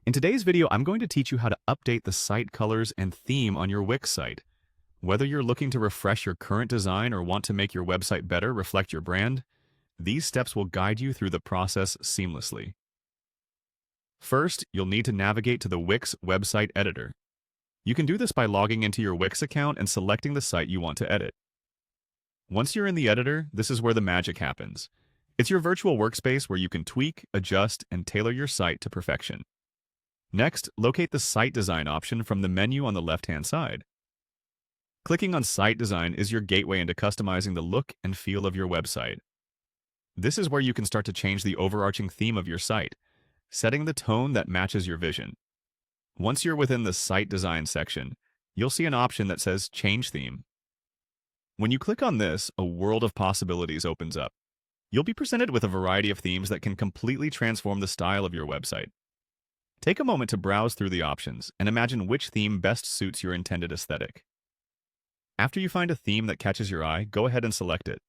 In today's video, I'm going to teach you how to update the site colors and theme on your Wix site. Whether you're looking to refresh your current design or want to make your website better reflect your brand, these steps will guide you through the process seamlessly. First, you'll need to navigate to the Wix website editor. You can do this by logging into your Wix account and selecting the site you want to edit. Once you're in the editor, this is where the magic happens. It's your virtual workspace where you can tweak, adjust, and tailor your site to perfection. Next, locate the Site Design option from the menu on the left-hand side. Clicking on Site Design is your gateway into customizing the look and feel of your website. This is where you can start to change the overarching theme of your site, setting the tone that matches your vision. Once you're within the Site Design section, you'll see an option that says Change Theme. When you click on this, a world of possibilities opens up. You'll be presented with a variety of themes that can completely transform the style of your website. Take a moment to browse through the options and imagine which theme best suits your intended aesthetic. After you find a theme that catches your eye, go ahead and select it.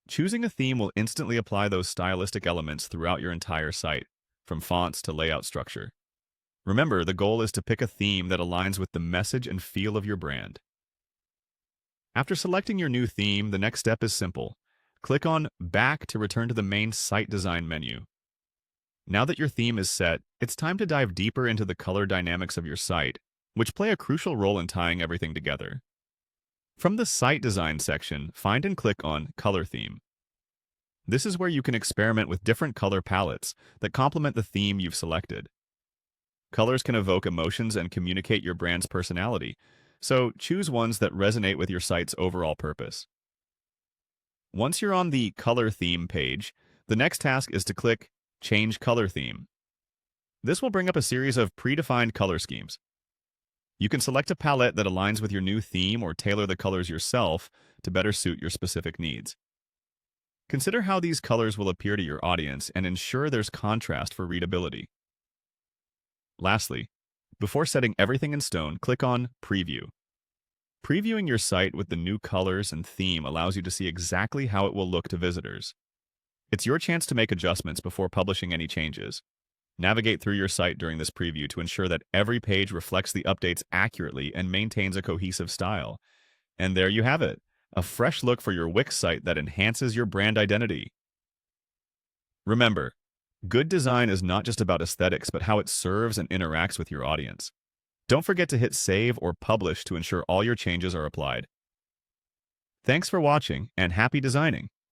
Choosing a theme will instantly apply those stylistic elements throughout your entire site, from fonts to layout structure. Remember, the goal is to pick a theme that aligns with the message and feel of your brand. After selecting your new theme, the next step is simple. Click on Back to return to the main Site Design menu. Now that your theme is set, it's time to dive deeper into the color dynamics of your site, which play a crucial role in tying everything together. From the Site Design section, find and click on Color Theme. This is where you can experiment with different color palettes that complement the theme you've selected. Colors can evoke emotions and communicate your brand's personality, so choose ones that resonate with your site's overall purpose. Once you're on the Color Theme page, the next task is to click Change Color Theme. This will bring up a series of predefined color schemes. You can select a palette that aligns with your new theme or tailor the colors yourself to better suit your specific needs. Consider how these colors will appear to your audience and ensure there's contrast for readability. Lastly, before setting everything in stone, click on Preview. Previewing your site with the new colors and theme allows you to see exactly how it will look to visitors. It's your chance to make adjustments before publishing any changes. Navigate through your site during this preview to ensure that every page reflects the updates accurately and maintains a cohesive style. And there you have it, a fresh look for your Wix site that enhances your brand identity. Remember, good design is not just about aesthetics, but how it serves and interacts with your audience. Don't forget to hit Save or Publish to ensure all your changes are applied. Thanks for watching, and happy designing!